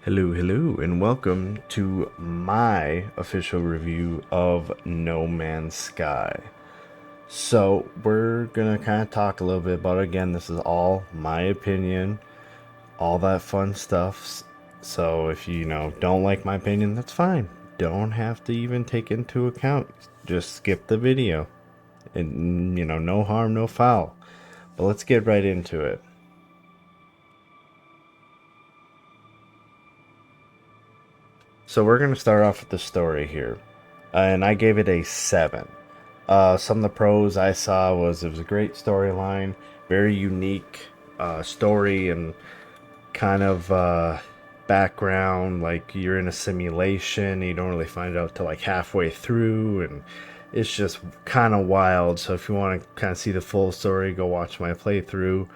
Hello, and welcome to my official review of No Man's Sky. So, we're gonna kind of talk a little bit about it. Again, this is all my opinion, all that fun stuff. So, if you don't like my opinion, that's fine. Don't have to even take into account. Just skip the video. And, no harm, no foul. But let's get right into it. So, we're gonna start off with the story here. And I gave it a 7. Some of the pros I saw was it was a great storyline, very unique story, and kind of background. Like you're in a simulation, you don't really find out till like halfway through, and it's just kind of wild. So if you want to kind of see the full story, go watch my playthrough.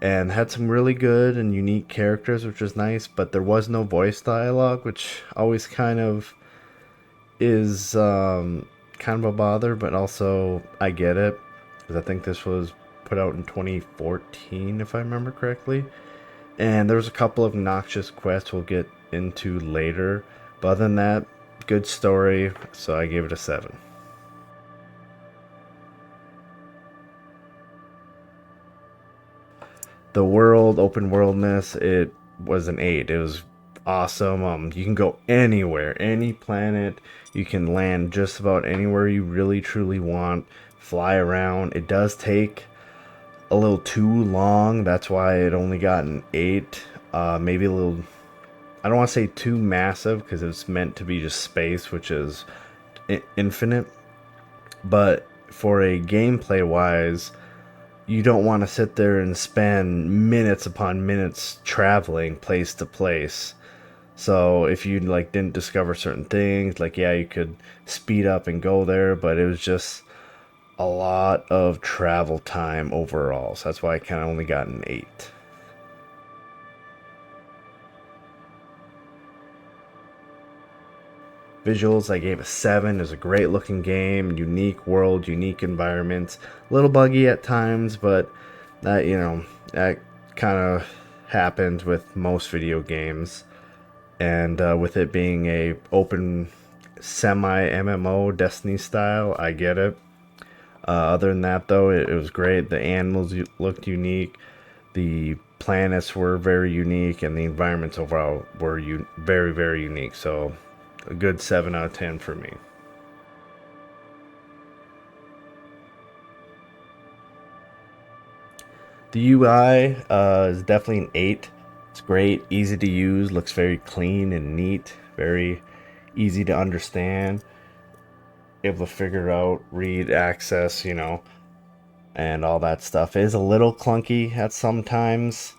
And had some really good and unique characters, which was nice. But there was no voice dialogue, which always is kind of a bother, but also I get it because I think this was put out in 2014, if I remember correctly. And there's a couple of noxious quests we'll get into later, but other than that, good story. So I gave it a 7. The world, open worldness, it was an 8. It was awesome. You can go anywhere, any planet. You can land just about anywhere you really truly want. Fly around. It does take a little too long. That's why it only got an 8. Maybe a little. I don't want to say too massive because it's meant to be just space, which is infinite. But for a gameplay wise, you don't want to sit there and spend minutes upon minutes traveling place to place. So if you like didn't discover certain things, like yeah, you could speed up and go there, but it was just a lot of travel time overall. So that's why I kind of only got an 8. Visuals, I gave a 7. It was a great looking game, unique world, unique environments. A little buggy at times, but that kind of happens with most video games. And with it being a open semi MMO Destiny style, I get it. Other than that, though, it was great. The animals looked unique. The planets were very unique, and the environments overall were very, very unique. So, a good 7 out of 10 for me. The UI is definitely an 8. It's great, easy to use, looks very clean and neat, very easy to understand. Able to figure out, read, access, and all that stuff. It is a little clunky at sometimes.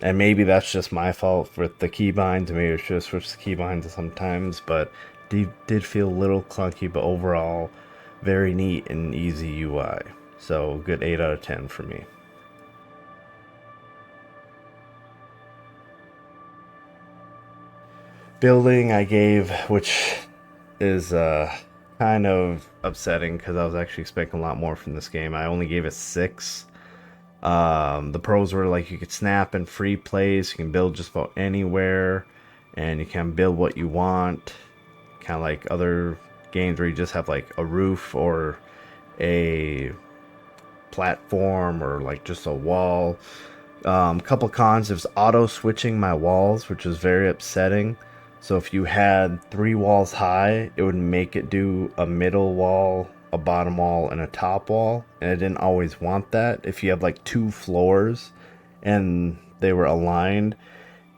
And maybe that's just my fault with the keybinds. Maybe it's just switch the keybinds sometimes, but did feel a little clunky, but overall, very neat and easy UI. So, good 8 out of 10 for me. Building I gave, which is kind of upsetting because I was actually expecting a lot more from this game. I only gave it 6. The pros were like you could snap in free plays, you can build just about anywhere, and you can build what you want. Kind of like other games where you just have like a roof or a platform or like just a wall. Couple cons, it was auto switching my walls, which was very upsetting. So if you had 3 walls high, it would make it do a middle wall, a bottom wall, and a top wall. And I didn't always want that. If you have like 2 floors and they were aligned,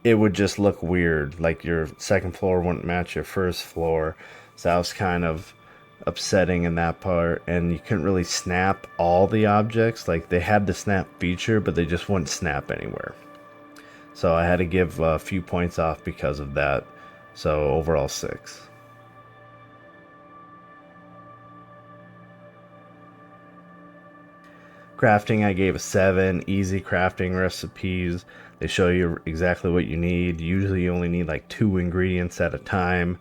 it would just look weird. Like your second floor wouldn't match your first floor. So that was kind of upsetting in that part. And you couldn't really snap all the objects. Like they had the snap feature, but they just wouldn't snap anywhere. So I had to give a few points off because of that. So overall 6. Crafting I gave a 7. Easy crafting recipes. They show you exactly what you need. Usually you only need like 2 ingredients at a time.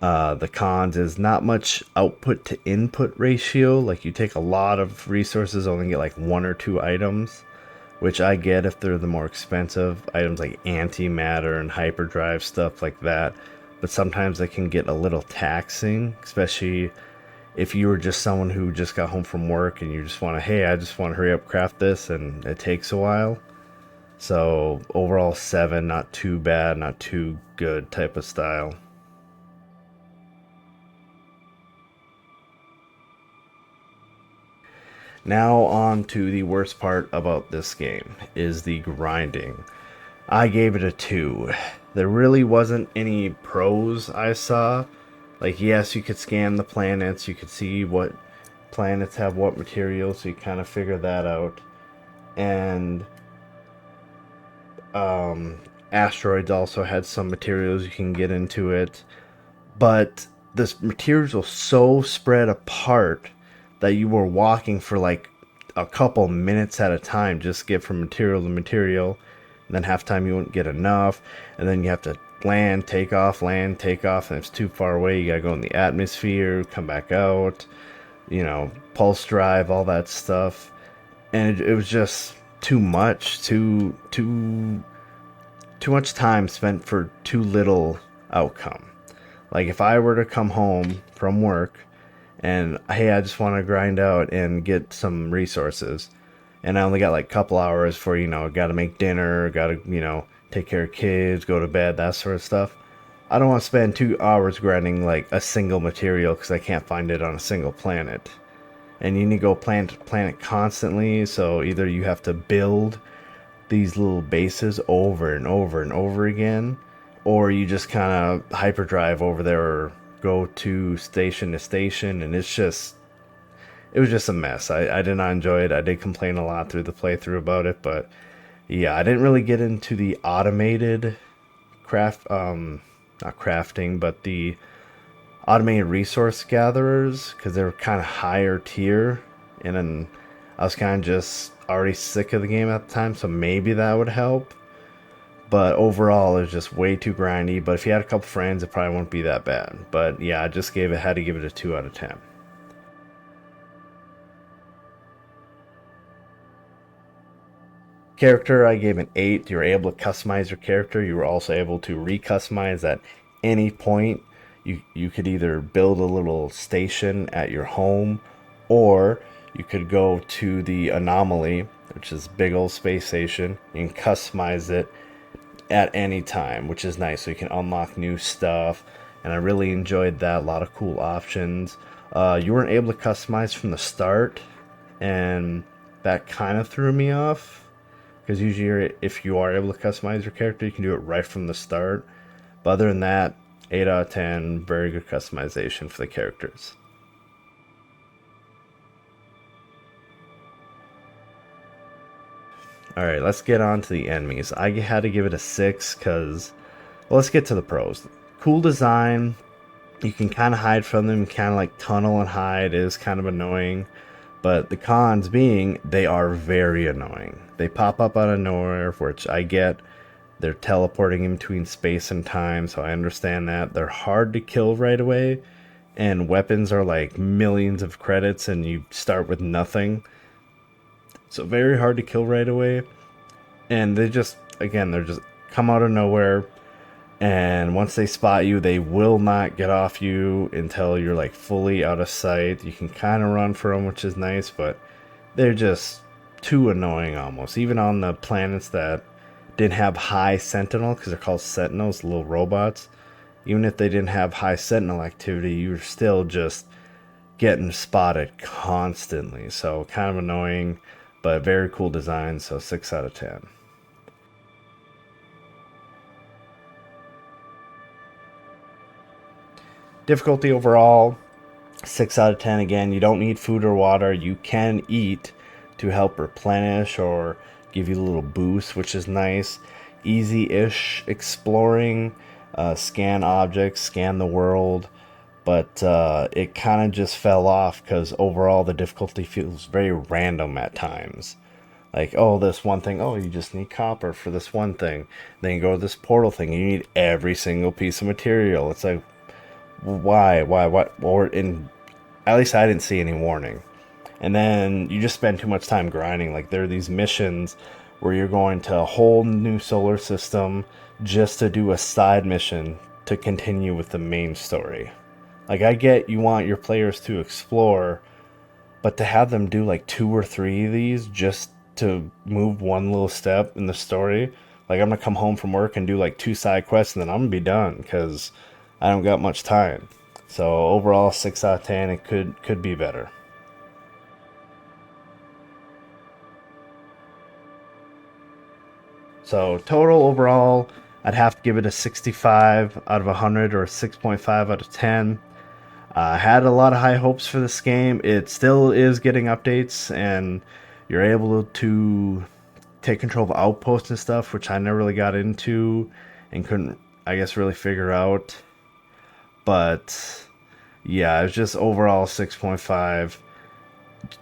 The cons is not much output to input ratio. Like you take a lot of resources, only get like 1 or 2 items. which I get if they're the more expensive items like antimatter and hyperdrive, stuff like that. But sometimes they can get a little taxing, especially if you were just someone who just got home from work and you just want to, hey, I just want to hurry up, craft this, and it takes a while. So overall, 7, not too bad, not too good type of style. Now on to the worst part about this game is the grinding. I gave it a 2. There really wasn't any pros I saw. Like, yes, you could scan the planets, you could see what planets have what materials, so you kind of figure that out. And asteroids also had some materials you can get into it. But the materials are so spread apart that you were walking for like a couple minutes at a time just get from material to material, and then half time you wouldn't get enough, and then you have to land take off, and if it's too far away you gotta go in the atmosphere, come back out, pulse drive, all that stuff. And it was just too much, too much time spent for too little outcome. Like if I were to come home from work and hey, I just want to grind out and get some resources, and I only got like a couple hours for, got to make dinner, got to, take care of kids, go to bed, that sort of stuff. I don't want to spend 2 hours grinding like a single material because I can't find it on a single planet. And you need to go planet to planet constantly, so either you have to build these little bases over and over and over again, or you just kind of hyperdrive over there or go to station, and it was just a mess. I did not enjoy it. I did complain a lot through the playthrough about it, but yeah, I didn't really get into the automated not crafting, but the automated resource gatherers because they were kind of higher tier, and then I was kind of just already sick of the game at the time, so maybe that would help. But overall, it was just way too grindy. But if you had a couple friends, it probably wouldn't be that bad. But yeah, I just had to give it a 2 out of 10. Character, I gave an 8. You were able to customize your character. You were also able to re-customize at any point. You could either build a little station at your home, or you could go to the anomaly, which is big old space station. You can customize it at any time, which is nice. So you can unlock new stuff, and I really enjoyed that. A lot of cool options. You weren't able to customize from the start, and that kind of threw me off. Because usually, if you are able to customize your character, you can do it right from the start. But other than that, 8 out of 10, very good customization for the characters. Alright, let's get on to the enemies. I had to give it a 6 because, well, let's get to the pros. Cool design. You can kind of hide from them, kind of like tunnel and hide. It is kind of annoying. But the cons being, they are very annoying. They pop up out of nowhere, which I get. They're teleporting in between space and time, so I understand that. They're hard to kill right away, and weapons are like millions of credits, and you start with nothing. So very hard to kill right away. And they're just come out of nowhere. And once they spot you, they will not get off you until you're like fully out of sight. You can kind of run for them, which is nice, but they're just too annoying almost. Even on the planets that didn't have high sentinel, because they're called sentinels, little robots. Even if they didn't have high sentinel activity, you're still just getting spotted constantly. So kind of annoying, but very cool design. So 6 out of 10. Difficulty overall, 6 out of 10. Again, you don't need food or water. You can eat to help replenish or give you a little boost, which is nice. Easy-ish exploring, scan objects, scan the world, but it kind of just fell off because overall the difficulty feels very random at times. Like, oh, this one thing, oh, you just need copper for this one thing. Then you go to this portal thing, you need every single piece of material. It's like, why, what? Or in, at least I didn't see any warning. And then you just spend too much time grinding. Like there are these missions where you're going to a whole new solar system just to do a side mission to continue with the main story. Like, I get you want your players to explore, but to have them do like 2 or 3 of these just to move one little step in the story, like I'm gonna come home from work and do like 2 side quests and then I'm gonna be done because I don't got much time. So overall, 6 out of 10. It could be better. So total overall, I'd have to give it a 65 out of 100 or a 6.5 out of 10. I had a lot of high hopes for this game. It still is getting updates, and you're able to take control of outposts and stuff, which I never really got into and couldn't, I guess, really figure out. But yeah, it's just overall 6.5.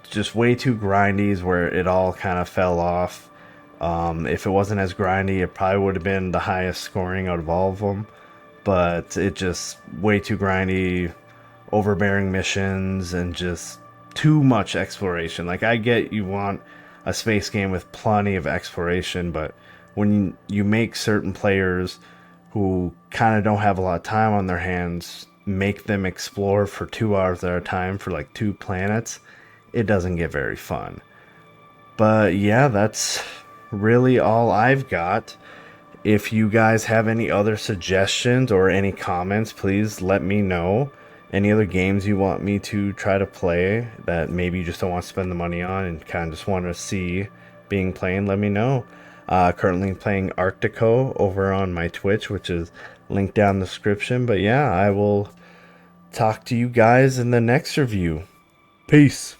Just way too grindy is where it all kind of fell off. If it wasn't as grindy, it probably would have been the highest scoring out of all of them. But it just way too grindy, overbearing missions, and just too much exploration. Like, I get you want a space game with plenty of exploration, but when you make certain players who kind of don't have a lot of time on their hands, make them explore for 2 hours at a time for like 2 planets, it doesn't get very fun. But yeah, that's really all I've got. If you guys have any other suggestions or any comments, please let me know. Any other games you want me to try to play that maybe you just don't want to spend the money on and kind of just want to see being playing, let me know. Currently playing Arctico over on my Twitch, which is linked down in the description. But yeah, I will talk to you guys in the next review. Peace.